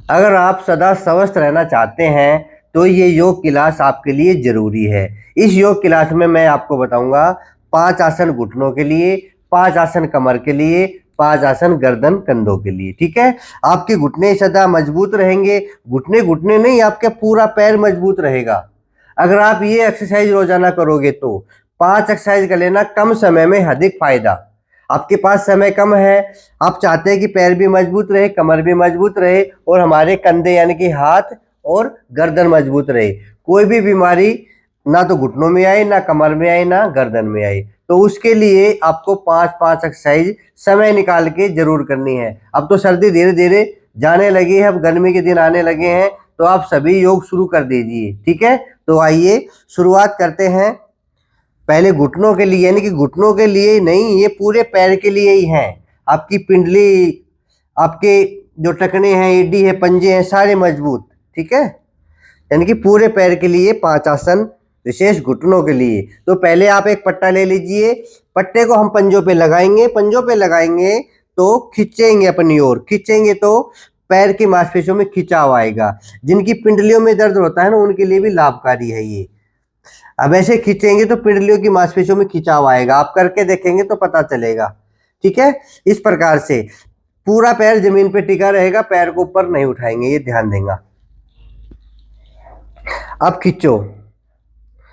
अगर आप सदा स्वस्थ रहना चाहते हैं तो ये योग क्लास आपके लिए जरूरी है। इस योग क्लास में मैं आपको बताऊंगा 5 आसन घुटनों के लिए, 5 आसन कमर के लिए, 5 आसन गर्दन कंधों के लिए। ठीक है, आपके घुटने सदा मजबूत रहेंगे। घुटने घुटने नहीं, आपका पूरा पैर मजबूत रहेगा अगर आप ये एक्सरसाइज रोजाना करोगे तो। 5 एक्सरसाइज कर लेना, कम समय में अधिक फायदा। आपके पास समय कम है, आप चाहते हैं कि पैर भी मजबूत रहे, कमर भी मजबूत रहे और हमारे कंधे यानी कि हाथ और गर्दन मजबूत रहे। कोई भी बीमारी ना तो घुटनों में आए, ना कमर में आए, ना गर्दन में आए। तो उसके लिए आपको 5 एक्सरसाइज समय निकाल के जरूर करनी है। अब तो सर्दी धीरे धीरे जाने लगी है, अब गर्मी के दिन आने लगे हैं, तो आप सभी योग शुरू कर दीजिए। ठीक है, तो आइए शुरुआत करते हैं। पहले घुटनों के लिए, यानी कि घुटनों के लिए ही नहीं, ये पूरे पैर के लिए ही है। आपकी पिंडली, आपके जो टखने हैं, एडी है, पंजे हैं, सारे मजबूत। ठीक है, यानी कि पूरे पैर के लिए 5 आसन, विशेष घुटनों के लिए। तो पहले आप एक पट्टा ले लीजिए, पट्टे को हम पंजों पे लगाएंगे। पंजों पे लगाएंगे तो खींचेंगे अपनी ओर, खींचेंगे तो पैर की मांसपेशियों में खिंचाव आएगा। जिनकी पिंडलियों में दर्द होता है ना, उनके लिए भी लाभकारी है ये। अब ऐसे खींचेंगे तो पिंडलियों की मांसपेशियों में खिंचाव आएगा, आप करके देखेंगे तो पता चलेगा। ठीक है, इस प्रकार से पूरा पैर जमीन पे टिका रहेगा, पैर को ऊपर नहीं उठाएंगे, ये ध्यान देगा। अब खींचो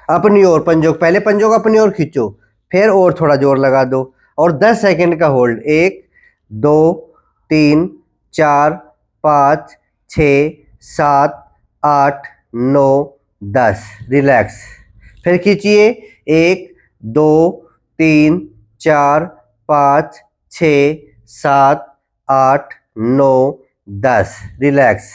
अपनी ओर पंजों, पहले पंजों को अपनी ओर खींचो, फिर और थोड़ा जोर लगा दो और 10 सेकंड का होल्ड। 1 2 3 4 5 6 7 8 9 10। रिलैक्स, फिर खींचिए। 1 2 3 4 5 6 7 8 9 10। रिलैक्स,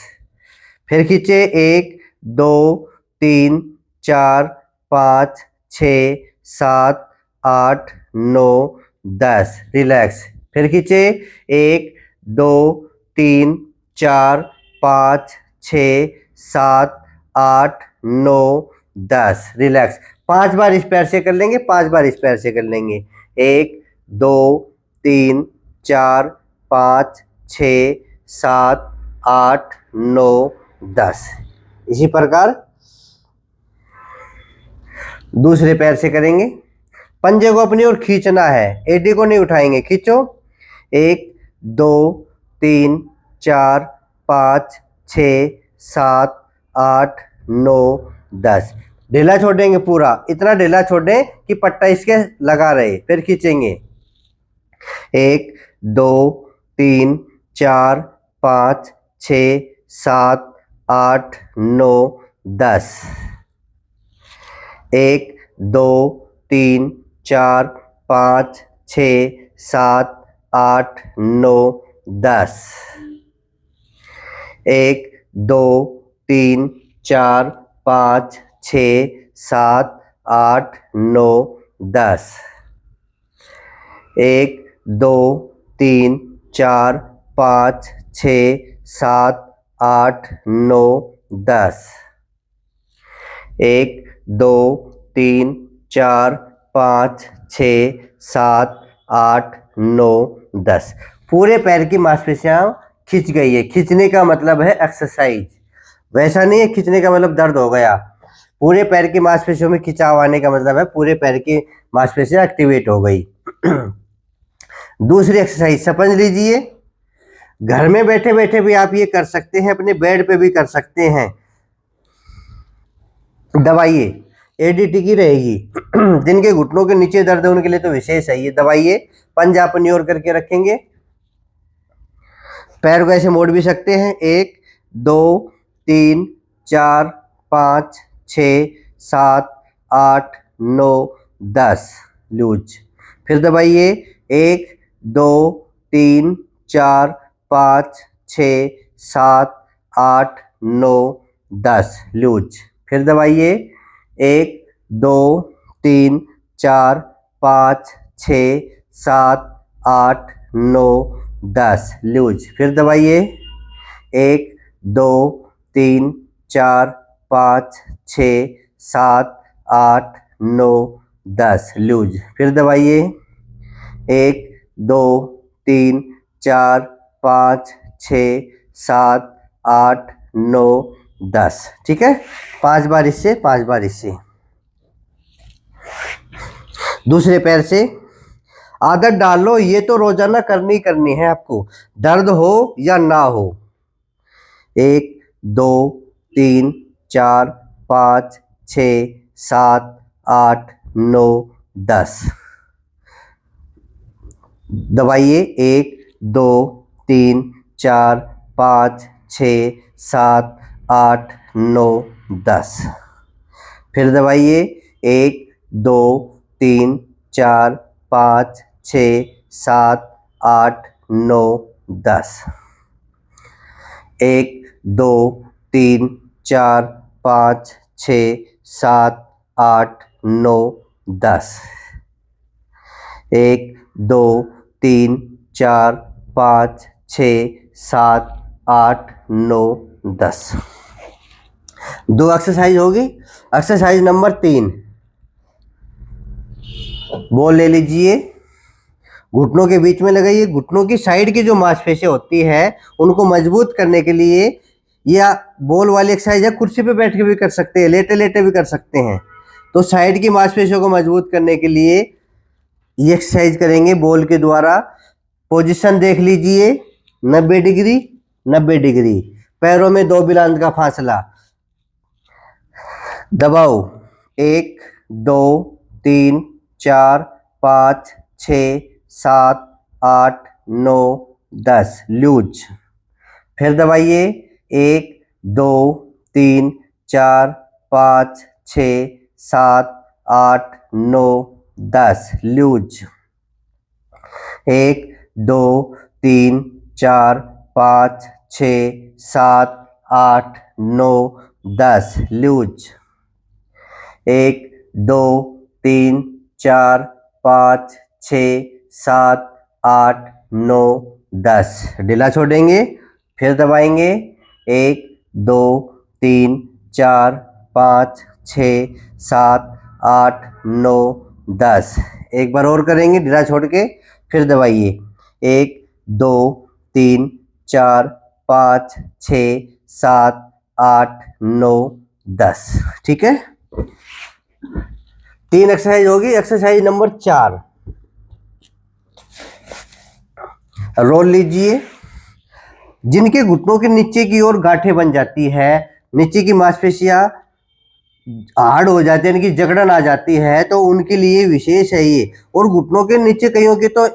फिर खींचे। 1 2 3 4 5 6 7 8 9 10। रिलैक्स, फिर खींचे। 1 2 3 4 5 6 7 8 9 10। रिलैक्स, 5 बार इस पैर से कर लेंगे, 5 बार इस पैर से कर लेंगे। 1 2 3 4 5 6 7 8 9 10। इसी प्रकार दूसरे पैर से करेंगे। पंजे को अपनी ओर खींचना है, एडी को नहीं उठाएंगे। खींचो। 1 2 3 4 5 6 7 8 9 10। ढीला छोड़ेंगे पूरा, इतना ढीला छोड़ें कि पट्टा इसके लगा रहे, फिर खींचेंगे। 1 2 3 4 5 6 7 8 9 10। 1 2 3 4 5 6 7 8 9 10। 1 2 3 4 5 6 7 8 9 10। 1 2 3 4 5 6 7 8 9 10। 1 2 3 4 5 6 7 8 9 10। पूरे पैर की मांसपेशियां खिंच गई है। खींचने का मतलब है एक्सरसाइज, वैसा नहीं है खींचने का मतलब दर्द हो गया। पूरे पैर की मांसपेशियों में खिंचाव आने का मतलब है पूरे पैर की मांसपेशियां एक्टिवेट हो गई। दूसरी एक्सरसाइज समझ लीजिए। घर में बैठे बैठे भी आप ये कर सकते हैं, अपने बेड पे भी कर सकते हैं। दबाइए, एडी टिकी रहेगी। जिनके घुटनों के नीचे दर्द है उनके लिए तो विशेष है ये। दबाइए, पंजा अपनी ओर करके रखेंगे, पैर को ऐसे मोड़ भी सकते हैं। 1 2 3 4 5 6 7 8 9 10। लूज, फिर दबाइए। 1 2 3 4 5 6 7 8 9 10। लूज, फिर दबाइए। 1 2 3 4 5 6 7 8 9 10। लूज, फिर दबाइए। 1 2 3 4 5 6 7 8 9 10। लूज, फिर दबाइए। 1 2 3 4 5 6 7 8 9 10। ठीक है, 5 बार इससे, 5 बार इससे। दूसरे पैर से आदत डाल लो, ये तो रोजाना करनी है आपको, दर्द हो या ना हो। 1 2 3 4 5 6 7 8 9 10। दबाइए, 1 2 3 4 5 6 7 8 9 10। फिर दबाइए, 1 2 3 4 5 6 7 8 9 10। 1 2 3 4 5 6 7 8 9 10। 1 2 3 4 5 6 7 8 9 10। 2 एक्सरसाइज होगी। एक्सरसाइज नंबर 3, बॉल ले लीजिए, घुटनों के बीच में लगाइए। घुटनों की साइड की जो मांसपेशियां होती है उनको मजबूत करने के लिए, या बॉल वाली एक्सरसाइज है, कुर्सी पे बैठ के भी कर सकते हैं, लेटे लेटे भी कर सकते हैं। तो साइड की मांसपेशियों को मजबूत करने के लिए ये एक्सरसाइज करेंगे बॉल के द्वारा। पोजीशन देख लीजिए, 90 डिग्री 90 डिग्री, पैरों में 2 बिलांद का फासला। दबाओ, 1 2 3 4 5 6 7 8 9 10, लूज। फिर दबाइए, 1 2 3 4 5 6 7 8 9 10, लूज। 1 2 3 4 5 6 7 8 9 10, लूज। 1 2 3 4 5 6 7 8 9 10, ढीला छोड़ेंगे। फिर दबाएंगे, 1 2 3 4 5 6 7 8 9 10। एक बार और करेंगे ढीला छोड़ के, फिर दबाइए, 1 2 3 4 5 6 7 8 9 10। ठीक है, 3 एक्सरसाइज होगी। एक्सरसाइज नंबर 4, रोल लीजिए। जिनके घुटनों के नीचे की ओर गांठें बन जाती है, नीचे की मांसपेशियां हार्ड हो जाती है, इनकी जकड़न आ जाती है, तो उनके लिए विशेष है ये। और घुटनों के नीचे कईयों के तो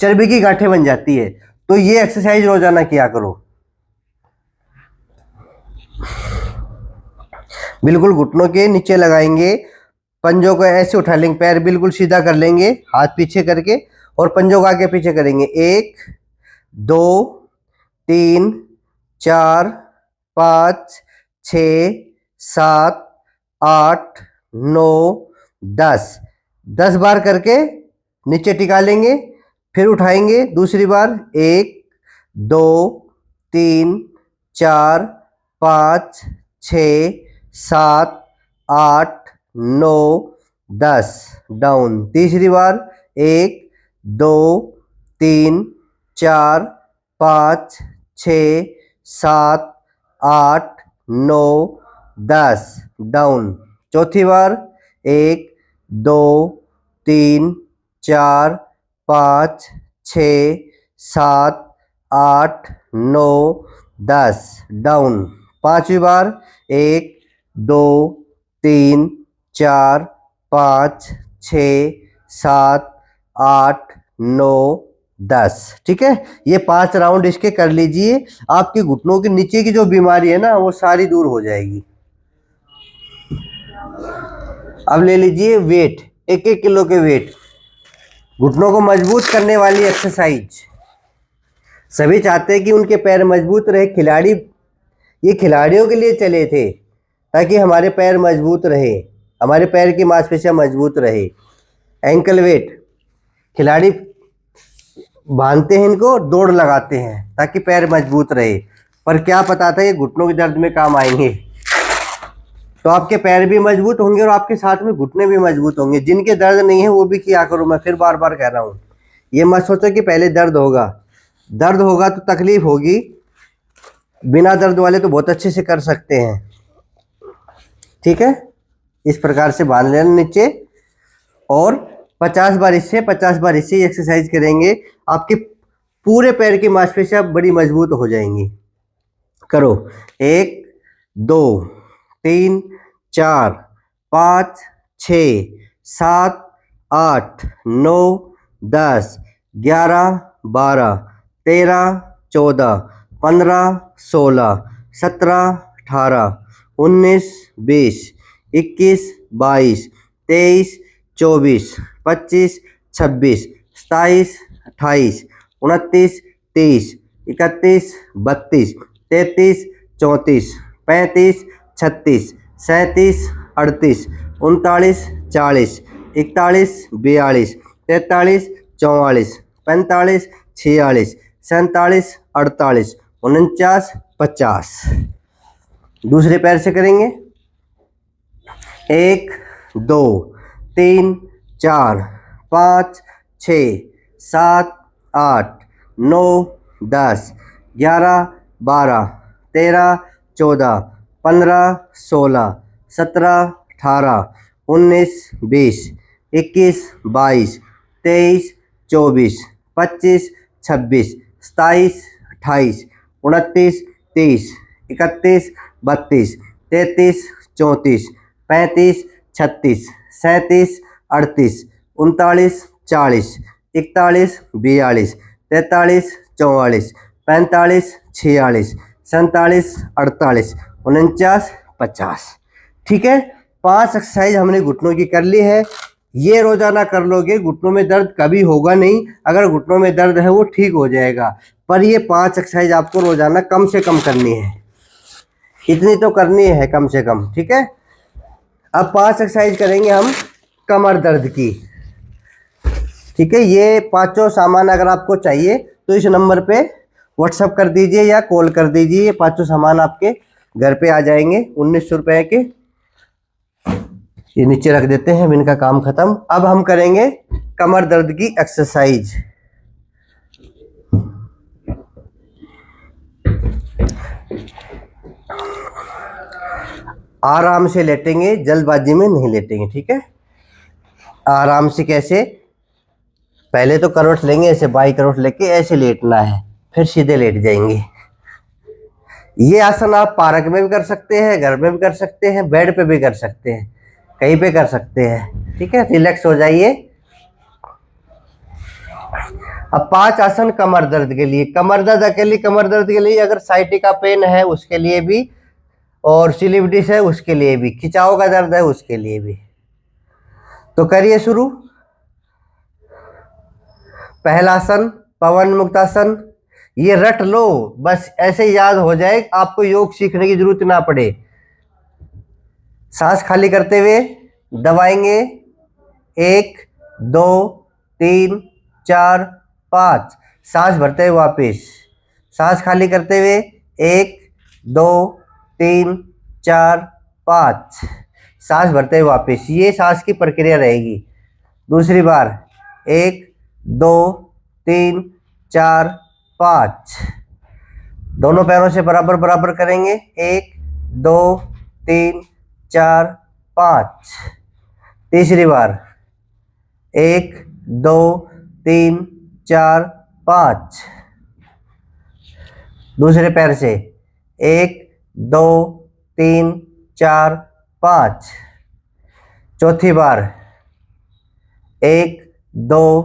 चर्बी की गांठें बन जाती है, तो ये एक्सरसाइज रोजाना किया करो। बिल्कुल घुटनों के नीचे लगाएंगे, पंजों को ऐसे उठा लेंगे, पैर बिल्कुल सीधा कर लेंगे, हाथ पीछे करके, और पंजों को आगे पीछे करेंगे। 1 2 3 4 5 6 7 8 9 10, 10 बार करके नीचे टिका लेंगे। फिर उठाएंगे दूसरी बार, 1 2 3 4 5 6 7 8 9 10, डाउन। तीसरी बार, 1 2 3 4 5 6 7 8 9 10, डाउन। चौथी बार, 1 2 3 4 5 6 7 8 9 10, डाउन। पांचवी बार, 1 2 3 4 5 6 7 8 9 10। ठीक है, ये 5 राउंड इसके कर लीजिए, आपके घुटनों के नीचे की जो बीमारी है ना वो सारी दूर हो जाएगी। अब ले लीजिए वेट, 1-1 किलो के वेट, घुटनों को मजबूत करने वाली एक्सरसाइज। सभी चाहते हैं कि उनके पैर मजबूत रहे। खिलाड़ी, ये खिलाड़ियों के लिए चले थे ताकि हमारे पैर मजबूत रहे, हमारे पैर की मांसपेशियां मजबूत रहे। एंकल वेट, खिलाड़ी बांधते हैं इनको, दौड़ लगाते हैं ताकि पैर मजबूत रहे, पर क्या पता था ये घुटनों के दर्द में काम आएंगे। तो आपके पैर भी मजबूत होंगे और आपके साथ में घुटने भी मजबूत होंगे। जिनके दर्द नहीं है वो भी किया करो, मैं फिर बार बार कह रहा हूँ। ये मत सोचो कि पहले दर्द होगा, दर्द होगा तो तकलीफ होगी, बिना दर्द वाले तो बहुत अच्छे से कर सकते हैं। ठीक है, इस प्रकार से बांध लेना नीचे, और 50 बार इससे 50 बार इससे एक्सरसाइज करेंगे, आपके पूरे पैर की मांसपेशियां बड़ी मजबूत हो जाएंगी। करो, 1 2 3 4 5 6 7 8 9 10 11 12 13 14 15 16 17 18 19 20 21 22 23 24 25 26 27 28 29 30 31 32 33 34 35 36 37 38 39 40 41 42 43 44 45 46 47 48 49 50। दूसरे पैर से करेंगे, 1 2 3 4 5 6 7 8 9 10 11 12 13 14 15 16 17 18 19 20 21 22 23 24 25 26 27 28 29 30 31 32 33 34 35 36 37 38 39 40 41 42 43 44 45 46 47 48 49 50। ठीक है, 5 एक्सरसाइज हमने घुटनों की कर ली है। ये रोजाना कर लोगे, घुटनों में दर्द कभी होगा नहीं। अगर घुटनों में दर्द है वो ठीक हो जाएगा, पर ये 5 एक्सरसाइज आपको रोजाना कम से कम करनी है, इतनी तो करनी है कम से कम। ठीक है, अब 5 एक्सरसाइज करेंगे हम कमर दर्द की। ठीक है, ये पांचों सामान अगर आपको चाहिए तो इस नंबर पे व्हाट्सअप कर दीजिए या कॉल कर दीजिए, ये पांचों सामान आपके घर पे आ जाएंगे 1900 रुपए के। ये नीचे रख देते हैं, इनका काम खत्म। अब हम करेंगे कमर दर्द की एक्सरसाइज। आराम से लेटेंगे, जल्दबाजी में नहीं लेटेंगे। ठीक है, आराम से। कैसे? पहले तो करवट लेंगे, ऐसे बाई करवट लेके ऐसे लेटना है, फिर सीधे लेट जाएंगे। ये आसन आप पार्क में भी कर सकते हैं, घर में भी कर सकते हैं, बेड पे भी कर सकते हैं, कहीं पे कर सकते हैं। ठीक है, रिलैक्स हो जाइए। अब 5 आसन कमर दर्द के लिए। कमर दर्द अकेली कमर दर्द के लिए, अगर साइटिका पेन है उसके लिए भी, और सिलिबिटिस है उसके लिए भी, खिंचाव का दर्द है उसके लिए भी। तो करिए शुरू। पहला आसन पवन मुक्तासन। ये रट लो, बस ऐसे याद हो जाए, आपको योग सीखने की जरूरत ना पड़े। सांस खाली करते हुए दबाएंगे, 1 2 3 4 5। सांस भरते हुए वापिस, सांस खाली करते हुए 1 2 3 4 5। सांस भरते हुए वापिस। ये सांस की प्रक्रिया रहेगी। दूसरी बार 1 2 3 4 5। दोनों पैरों से बराबर बराबर करेंगे, 1 2 3 4 5। तीसरी बार 1 2 3 4 5। दूसरे पैर से 1 2 3 4 5। चौथी बार 1 2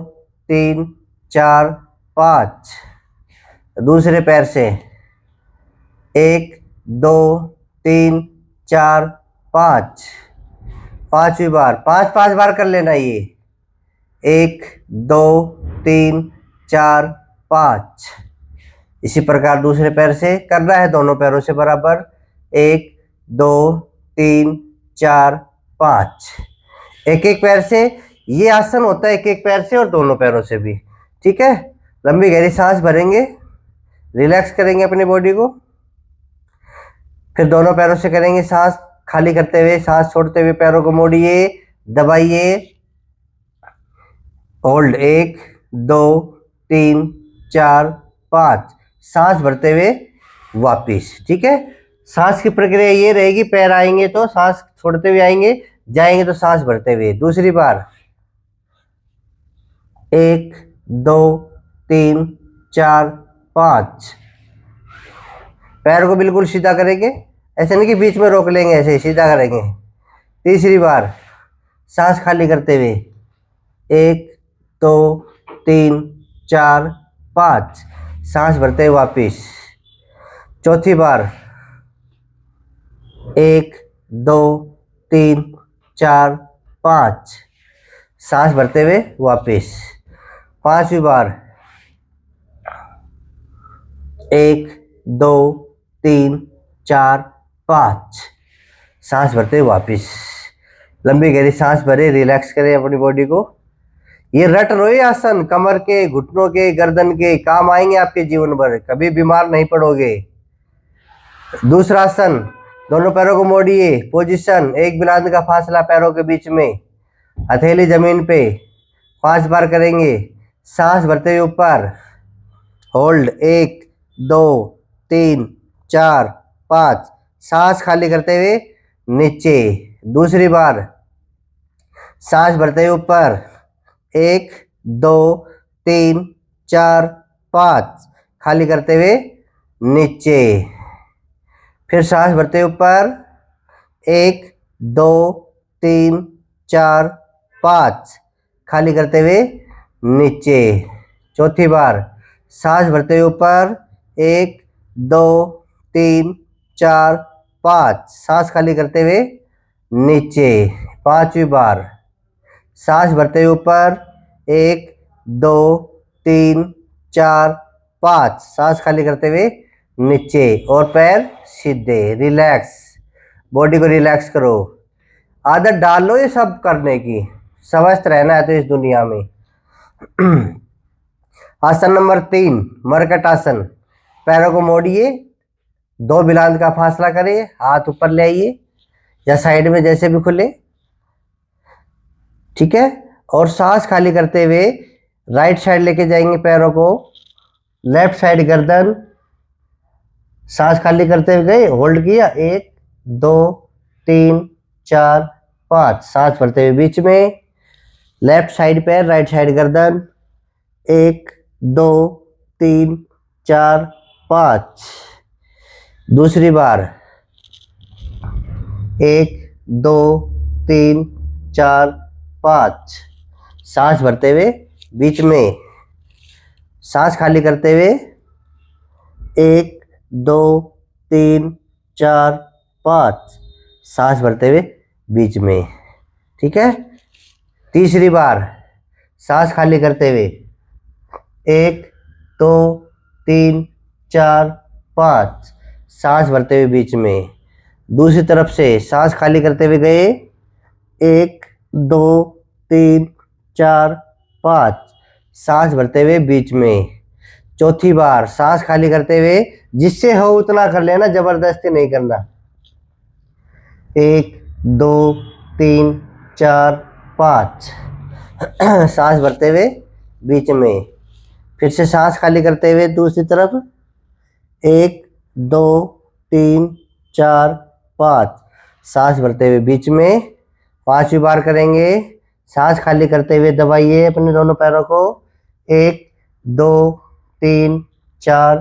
3 4 5। दूसरे पैर से 1 2 3 4 5। पांचवी बार, 5 बार कर लेना ये, 1 2 3 4 5। इसी प्रकार दूसरे पैर से करना है, दोनों पैरों से बराबर, 1 2 3 4 5। एक एक पैर से ये आसन होता है, एक एक पैर से और दोनों पैरों से भी। ठीक है, लंबी गहरी सांस भरेंगे, रिलैक्स करेंगे अपनी बॉडी को। फिर दोनों पैरों से करेंगे, सांस खाली करते हुए, सांस छोड़ते हुए पैरों को मोड़िए, दबाइए, होल्ड, 1 2 3 4 5। सांस भरते हुए वापिस। ठीक है, सांस की प्रक्रिया ये रहेगी, पैर आएंगे तो सांस छोड़ते हुए आएंगे, जाएंगे तो सांस भरते हुए। दूसरी बार 1 2 3 4 5, पैर को बिल्कुल सीधा करेंगे, ऐसे नहीं कि बीच में रोक लेंगे, ऐसे सीधा करेंगे। तीसरी बार सांस खाली करते हुए 1 2 3 4 5, सांस भरते हुए वापिस। चौथी बार 1 2 3 4 5, सांस भरते हुए वापिस। पांचवी बार 1 2 3 4 5, सांस भरते हुए वापिस। लंबी गहरी सांस भरे, रिलैक्स करें अपनी बॉडी को। ये रट रोए आसन कमर के, घुटनों के, गर्दन के, काम आएंगे आपके जीवन भर, कभी बीमार नहीं पड़ोगे। दूसरा आसन, दोनों पैरों को मोड़िए, पोजीशन, एक बिलांद का फासला पैरों के बीच में, हथेली जमीन पे, 5 बार करेंगे। सांस भरते हुए ऊपर, होल्ड 1 2 3 4 5, सांस खाली करते हुए नीचे। दूसरी बार सांस भरते हुए ऊपर, 1 2 3 4 5, खाली करते हुए नीचे। फिर सांस भरते हुए ऊपर, 1 2 3 4 5, खाली करते हुए नीचे। चौथी बार सांस भरते हुए ऊपर, 1 2 3 4 5, सांस खाली करते हुए नीचे। पांचवी बार सांस भरते हुए ऊपर, 1 2 3 4 5, सांस खाली करते हुए नीचे, और पैर सीधे। रिलैक्स, बॉडी को रिलैक्स करो। आदत डाल लो ये सब करने की, स्वस्थ रहना है तो इस दुनिया में। आसन नंबर 3, मरकट आसन। पैरों को मोड़िए, 2 बिलांद का फासला करिए, हाथ ऊपर ले आइए या साइड में जैसे भी खुले। ठीक है, और सांस खाली करते हुए राइट साइड लेके जाएंगे पैरों को, लेफ्ट साइड गर्दन, सांस खाली करते हुए गए, होल्ड किया, 1 2 3 4 5, सांस भरते हुए बीच में, लेफ्ट साइड पैर, राइट साइड गर्दन, 1 2 3 4 5। दूसरी बार 1 2 3 4 5, सांस भरते हुए बीच में, सांस खाली करते हुए 1 2 3 4 5, सांस भरते हुए बीच में। ठीक है, तीसरी बार सांस खाली करते हुए 1 2 3 4 5, सांस भरते हुए बीच में। दूसरी तरफ से सांस खाली करते हुए गए, 1 2 3 4 5, सांस भरते हुए बीच में। चौथी बार सांस खाली करते हुए, जिससे हो उतना कर लेना, जबरदस्ती नहीं करना। 1 2 3 4 5, सांस भरते हुए बीच में। फिर से सांस खाली करते हुए दूसरी तरफ, 1 2 3 4 5, सांस भरते हुए बीच में। 5वीं बार करेंगे, सांस खाली करते हुए दबाइए अपने दोनों पैरों को, 1 2 3 4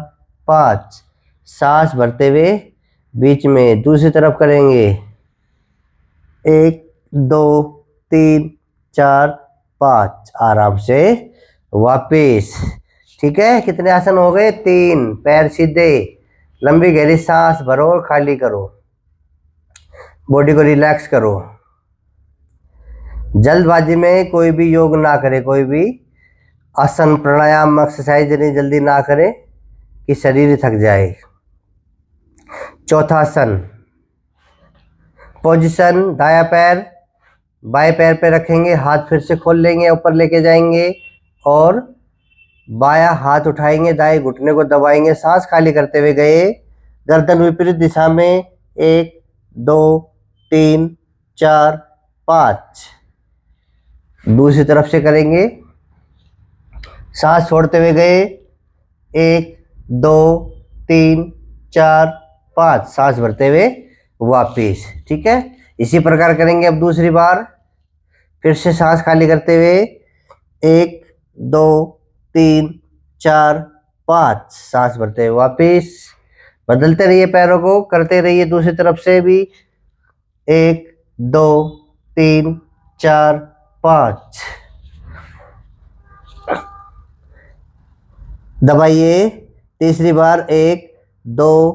5, सांस भरते हुए बीच में। दूसरी तरफ करेंगे, 1 2 3 4 5, आराम से वापिस। ठीक है, कितने आसन हो गए? 3। पैर सीधे, लंबी गहरी सांस भरो और खाली करो, बॉडी को रिलैक्स करो। जल्दबाजी में कोई भी योग ना करे, कोई भी आसन प्राणायाम एक्सरसाइज नहीं जल्दी ना करे कि शरीर थक जाए। चौथा आसन, पोजीशन, दाया पैर बाएं पैर पे रखेंगे, हाथ फिर से खोल लेंगे, ऊपर लेके जाएंगे और बाया हाथ उठाएंगे, दाएं घुटने को दबाएंगे, सांस खाली करते हुए गए, गर्दन विपरीत दिशा में, 1 2 3 4 5। दूसरी तरफ से करेंगे, सांस छोड़ते हुए गए, 1 2 4 5, सांस भरते हुए वापिस। ठीक है, इसी प्रकार करेंगे। अब दूसरी बार फिर से सांस खाली करते हुए 1 2 3 4 5, सांस भरते हुए वापिस। बदलते रहिए, पैरों को करते रहिए। दूसरी तरफ से भी 1 2 3 4 5, दबाइए। तीसरी बार 1 2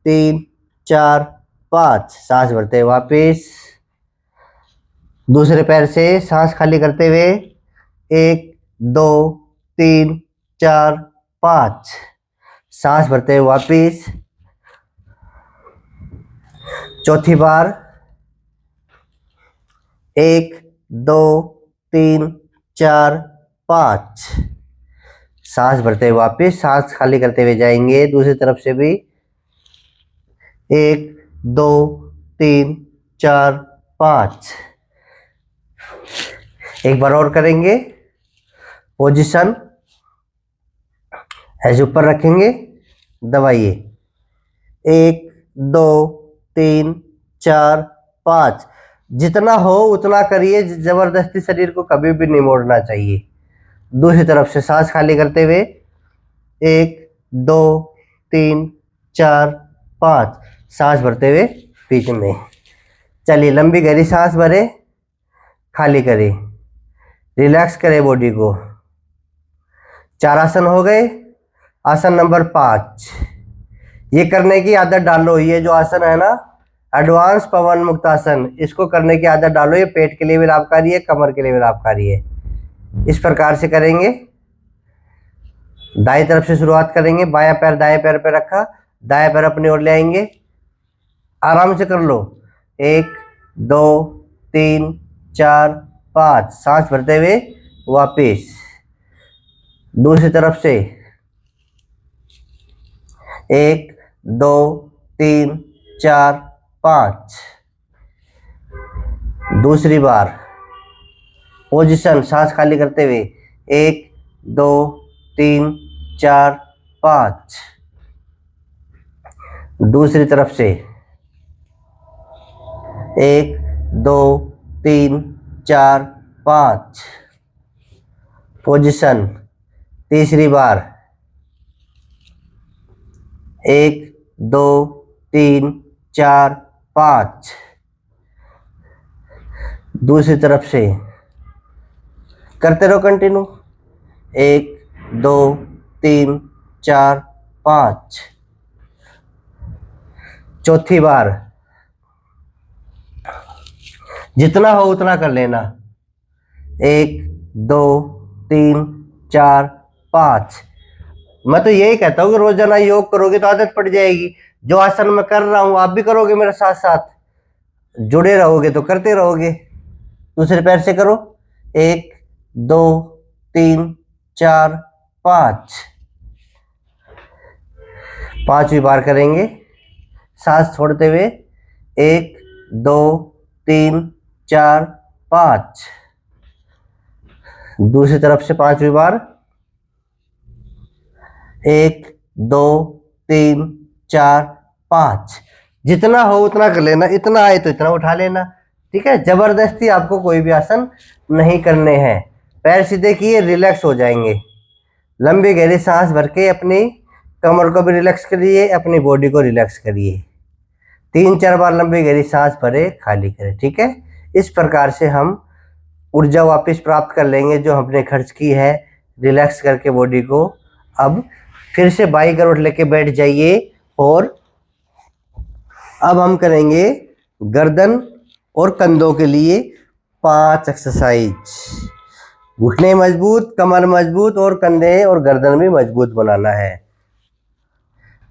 3 4 5, सांस भरते हुए वापिस। दूसरे पैर से सांस खाली करते हुए 1 2 3 4 5, सांस भरते हुए वापिस। चौथी बार 1 2 3 4 5, सांस भरते हुए वापिस। सांस खाली करते हुए जाएंगे। दूसरी तरफ से भी 1 2 3 4 5, एक बार और करेंगे। पोजीशन ऐसे ऊपर रखेंगे, दबाइए। 1 2 3 4 5, जितना हो उतना करिए, जबरदस्ती शरीर को कभी भी नहीं मोड़ना चाहिए। दूसरी तरफ से सांस खाली करते हुए 1 2 3 4 5, सांस भरते हुए बीच में। चलिए, लंबी गहरी सांस भरे, खाली करें, रिलैक्स करें बॉडी को। 4 आसन हो गए। आसन नंबर 5, ये करने की आदत डालो। ये जो आसन है ना, एडवांस पवन मुक्त आसन, इसको करने की आदत डालो। ये पेट के लिए भी लाभकारी है, कमर के लिए भी लाभकारी है। इस प्रकार से करेंगे। दाएं तरफ से शुरुआत करेंगे। बायां पैर दाएं पैर पे रखा, दाएं पैर अपनी ओर ले आएंगे। आराम से कर लो। 1 2 3 4 5, सांस भरते हुए वापिस। दूसरी तरफ से 1 2 3 4 5, दूसरी बार पोजीशन सांस खाली करते हुए 1 2 3 4 5, दूसरी तरफ से 1 2 3 4 5, पोजीशन। तीसरी बार 1 2 3 4 5, दूसरी तरफ से करते रहो कंटिन्यू। 1 2 3 4 5, चौथी बार जितना हो उतना कर लेना। 1 2 3 4 5। मैं तो यही कहता हूँ कि रोजाना योग करोगे तो आदत पड़ जाएगी। जो आसन मैं कर रहा हूं आप भी करोगे मेरे साथ साथ, जुड़े रहोगे तो करते रहोगे। दूसरे पैर से करो। 1 2 3 4 5, पांचवी बार करेंगे सांस छोड़ते हुए। 1 2 3 4 5, दूसरी तरफ से पांचवी बार। 1 2 3 4 5, जितना हो उतना कर लेना, इतना आए तो इतना उठा लेना। ठीक है, जबरदस्ती आपको कोई भी आसन नहीं करने हैं। पैर सीधे किए, रिलैक्स हो जाएंगे। लंबी गहरी सांस भर के अपनी कमर को भी रिलैक्स करिए, अपनी बॉडी को रिलैक्स करिए। 3-4 बार लंबी गहरी सांस भरे, खाली करें। ठीक है, इस प्रकार से हम ऊर्जा वापस प्राप्त कर लेंगे जो हमने खर्च की है रिलैक्स करके बॉडी को। अब फिर से बाई करोड़ लेके बैठ जाइए और अब हम करेंगे गर्दन और कंधों के लिए 5 एक्सरसाइज। घुटने मजबूत, कमर मजबूत और कंधे और गर्दन भी मजबूत बनाना है।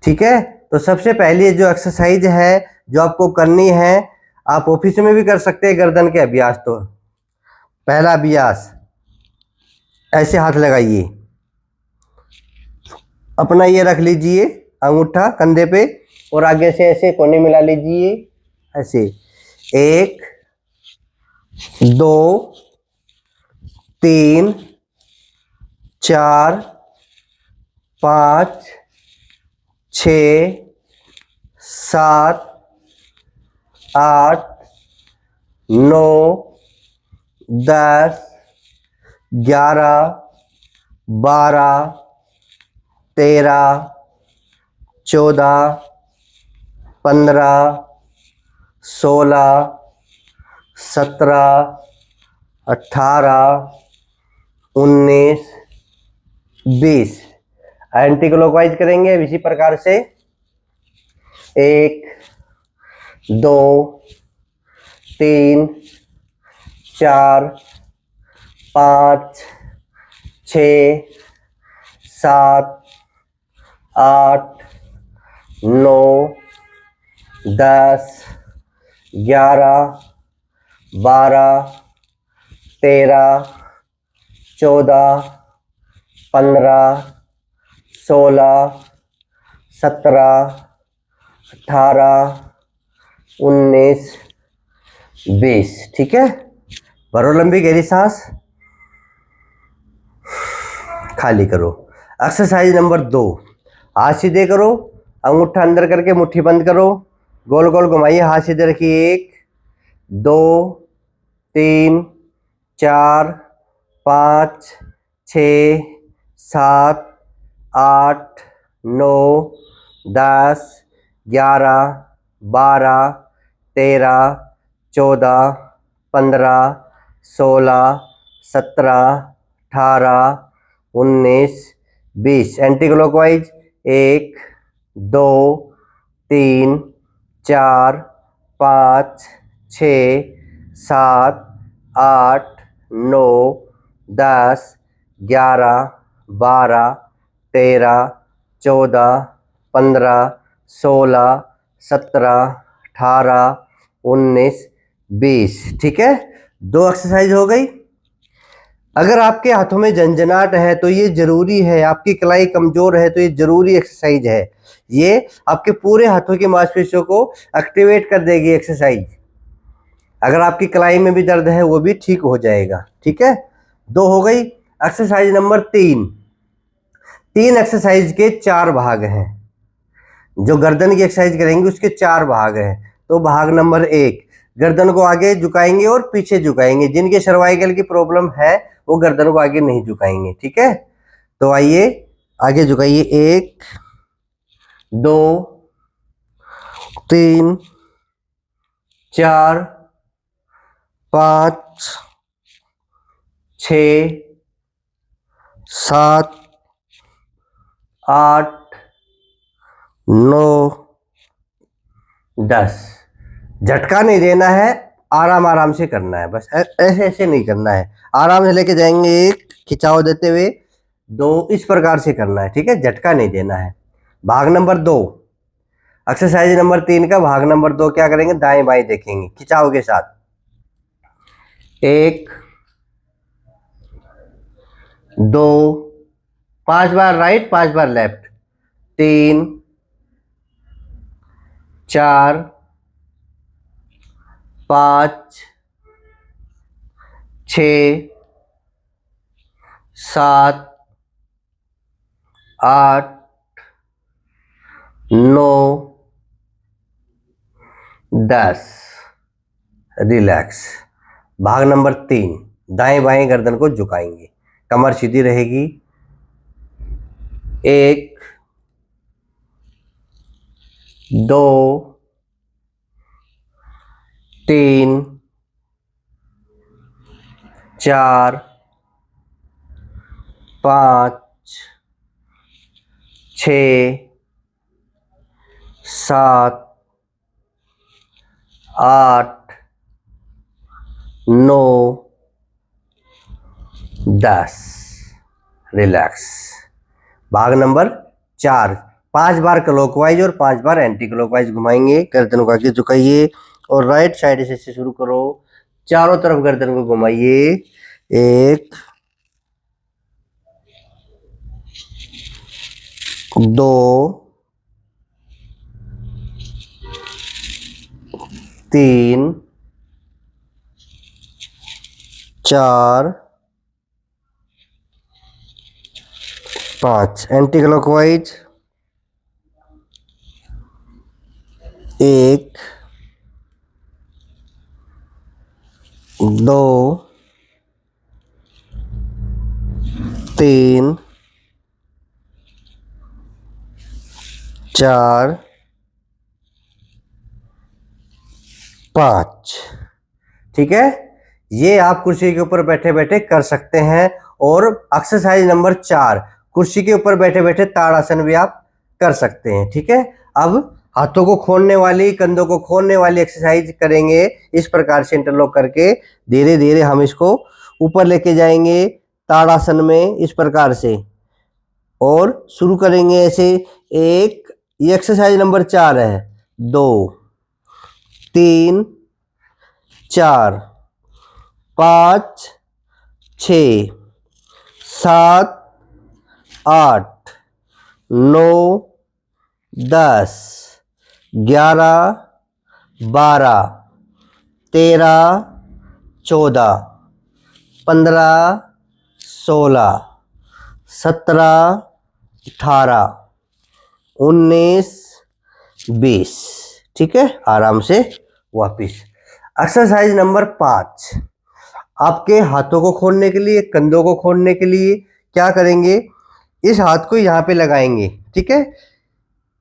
ठीक है, तो सबसे पहली जो एक्सरसाइज है जो आपको करनी है, आप ऑफिस में भी कर सकते हैं गर्दन के अभ्यास। तो पहला अभ्यास, ऐसे हाथ लगाइए, अपना ये रख लीजिए अंगूठा कंधे पे और आगे से ऐसे कोने मिला लीजिए। ऐसे 1 2 3 4 5 6 7, 8, 9, 10, 11, 12, 13, 14, 15, 16, 17, 18, 19, 20। एंटी क्लॉकवाइज करेंगे इसी प्रकार से 1, 2, 3, 4, 5, 6, 7, 8, 9, 10, 11, 12, 13, 14, 15, 16, 17, 18, 19, 20। ठीक है, भरो लंबी गहरी सांस, खाली करो। एक्सरसाइज नंबर 2, हाथ सीधे करो, अंगूठा अंदर करके मुट्ठी बंद करो, गोल गोल घुमाइए, हाथ सीधे रखिए। 1, 2, 3, 4, 5, 6, 7, 8, 9, 10, 11, 12, 13, 14, 15, 16, 17, 18, 19, 20। Anti clockwise 1, 2, 3, 4, 5, 6, 7, 8, 9, 10, 11, 12, 13, 14, 15, 16, 17, 18, 19, 20। ठीक है, 2 एक्सरसाइज हो गई। अगर आपके हाथों में झंझनाहट है तो ये जरूरी है, आपकी कलाई कमजोर है तो ये जरूरी एक्सरसाइज है। ये आपके पूरे हाथों की मांसपेशियों को एक्टिवेट कर देगी एक्सरसाइज। अगर आपकी कलाई में भी दर्द है वो भी ठीक हो जाएगा। ठीक है, 2 हो गई। एक्सरसाइज नंबर 3, 3 एक्सरसाइज के 4 भाग हैं। जो गर्दन की एक्सरसाइज करेंगे उसके 4 भाग हैं। तो भाग नंबर 1, गर्दन को आगे झुकाएंगे और पीछे झुकाएंगे। जिनके सर्वाइकल की प्रॉब्लम है वो गर्दन को आगे नहीं झुकाएंगे। ठीक है, तो आइए आगे झुकाइए। 1, 2, 3, 4, 5, 6, 7, 8, 9, 10। झटका नहीं देना है, आराम आराम से करना है, बस ऐसे ऐसे नहीं करना है। आराम से लेके जाएंगे, 1 खिंचाव देते हुए, 2 इस प्रकार से करना है। ठीक है, झटका नहीं देना है। भाग नंबर 2, एक्सरसाइज नंबर 3 का भाग नंबर 2 क्या करेंगे, दाएं बाएं देखेंगे खिंचाव के साथ। 1, 2, 5 बार राइट, 5 बार लेफ्ट, 3, 4, 5, 6, 7, 8, 9, 10। रिलैक्स। भाग नंबर 3, दाएं बाएं गर्दन को झुकाएंगे, कमर सीधी रहेगी। 1, 2, 3, 4, 5, 6, 7, 8, 9, 10। रिलैक्स। भाग नंबर 4, 5 बार क्लॉकवाइज और 5 बार एंटी क्लॉकवाइज घुमाएंगे। गर्दन को आगे झुकाइए और राइट साइड से शुरू करो, चारों तरफ गर्दन को घुमाइए। 1, 2, 3, 4, 5 एंटी क्लॉकवाइज, 1 2 3 4 5। ठीक है, ये आप कुर्सी के ऊपर बैठे बैठे कर सकते हैं। और एक्सरसाइज नंबर 4, कुर्सी के ऊपर बैठे बैठे ताड़ासन भी आप कर सकते हैं। ठीक है, अब हाथों को खोलने वाली, कंधों को खोलने वाली एक्सरसाइज करेंगे। इस प्रकार से इंटरलॉक करके धीरे धीरे हम इसको ऊपर लेके जाएंगे ताड़ासन में, इस प्रकार से। और शुरू करेंगे ऐसे। एक, ये एक्सरसाइज नंबर 4 है। 2 3 4 5 6 7 8 9 10 11 12 13 14 15 16 17 18 19 20। ठीक है, आराम से वापिस। एक्सरसाइज नंबर 5, आपके हाथों को खोलने के लिए, कंधों को खोलने के लिए क्या करेंगे, इस हाथ को यहाँ पे लगाएंगे। ठीक है,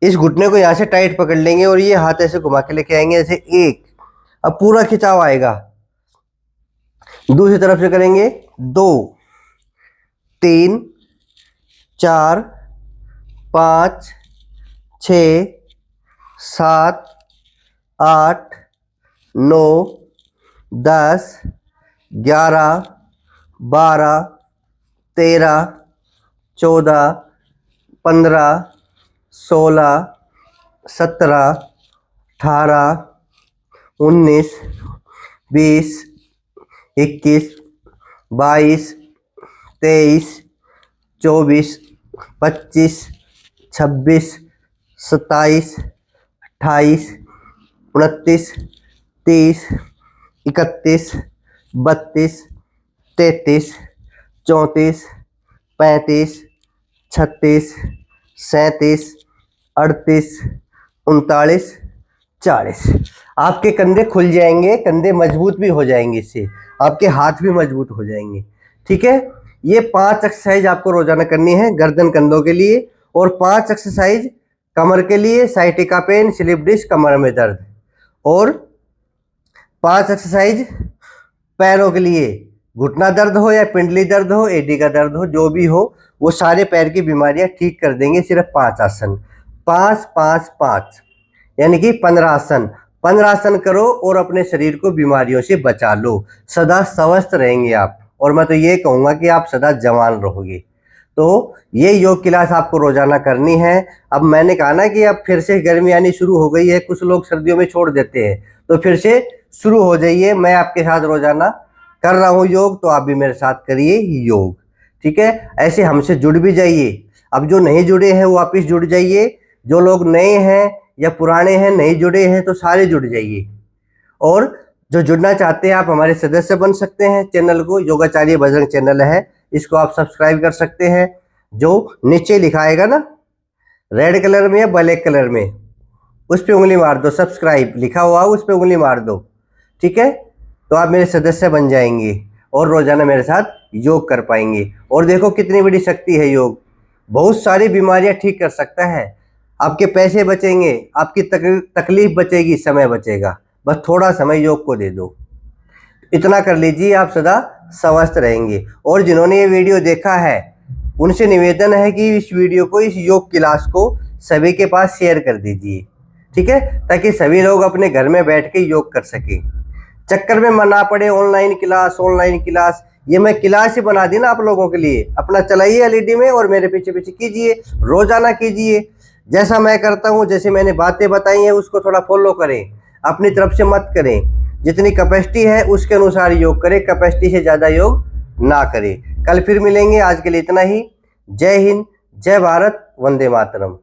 इस घुटने को यहाँ से टाइट पकड़ लेंगे और ये हाथ ऐसे घुमा के लेके आएंगे ऐसे। 1, अब पूरा खिंचाव आएगा। दूसरी तरफ से करेंगे। 2 3 4 5 6 7 8 9 10 11 12 13 14 15 16 17 18 19 20 21 22 23 24 25 26 27 28 29 30 31 32 33 34 35 36 37 38 39 40। आपके कंधे खुल जाएंगे, कंधे मजबूत भी हो जाएंगे, इससे आपके हाथ भी मजबूत हो जाएंगे। ठीक है, ये 5 एक्सरसाइज आपको रोजाना करनी है गर्दन कंधों के लिए, और 5 एक्सरसाइज कमर के लिए, साइटिका पेन, स्लिप डिस्क, कमर में दर्द, और 5 एक्सरसाइज पैरों के लिए, घुटना दर्द हो या पिंडली दर्द हो, एडी का दर्द हो, जो भी हो, वो सारे पैर की बीमारियां ठीक कर देंगे। सिर्फ 5 आसन, 5 5 5 यानी कि 15 आसन। 15 आसन करो और अपने शरीर को बीमारियों से बचा लो, सदा स्वस्थ रहेंगे आप। और मैं तो ये कहूँगा कि आप सदा जवान रहोगे। तो ये योग क्लास आपको रोजाना करनी है। अब मैंने कहा ना कि अब फिर से गर्मी आनी शुरू हो गई है, कुछ लोग सर्दियों में छोड़ देते हैं, तो फिर से शुरू हो जाइए। मैं आपके साथ रोजाना कर रहा हूँ योग, तो आप भी मेरे साथ करिए योग। ठीक है, ऐसे हमसे जुड़ भी जाइए। अब जो नहीं जुड़े हैं वो वापिस जुड़ जाइए, जो लोग नए हैं या पुराने हैं नहीं जुड़े हैं तो सारे जुड़ जाइए। और जो जुड़ना चाहते हैं आप हमारे सदस्य बन सकते हैं। चैनल को योगाचार्य बजरंग चैनल है, इसको आप सब्सक्राइब कर सकते हैं। जो नीचे लिखाएगा ना रेड कलर में या ब्लैक कलर में, उस पर उंगली मार दो, सब्सक्राइब लिखा हुआ उस पर उंगली मार दो। ठीक है, तो आप मेरे सदस्य बन जाएंगे और रोजाना मेरे साथ योग कर पाएंगे। और देखो कितनी बड़ी शक्ति है योग, बहुत सारी बीमारियां ठीक कर सकता है। आपके पैसे बचेंगे, आपकी तकलीफ बचेगी, समय बचेगा। बस थोड़ा समय योग को दे दो, इतना कर लीजिए, आप सदा स्वस्थ रहेंगे। और जिन्होंने ये वीडियो देखा है उनसे निवेदन है कि इस वीडियो को, इस योग क्लास को सभी के पास शेयर कर दीजिए। ठीक है, ताकि सभी लोग अपने घर में बैठ के योग कर सकें, चक्कर में मना पड़े ऑनलाइन क्लास ऑनलाइन क्लास। ये मैं क्लास ही बना दी ना आप लोगों के लिए। अपना चलाइए एलईडी में और मेरे पीछे पीछे कीजिए, रोजाना कीजिए। जैसा मैं करता हूँ, जैसे मैंने बातें बताई हैं उसको थोड़ा फॉलो करें, अपनी तरफ से मत करें। जितनी कैपेसिटी है उसके अनुसार योग करें, कैपेसिटी से ज़्यादा योग ना करें। कल फिर मिलेंगे, आज के लिए इतना ही। जय हिंद, जय भारत, वंदे मातरम।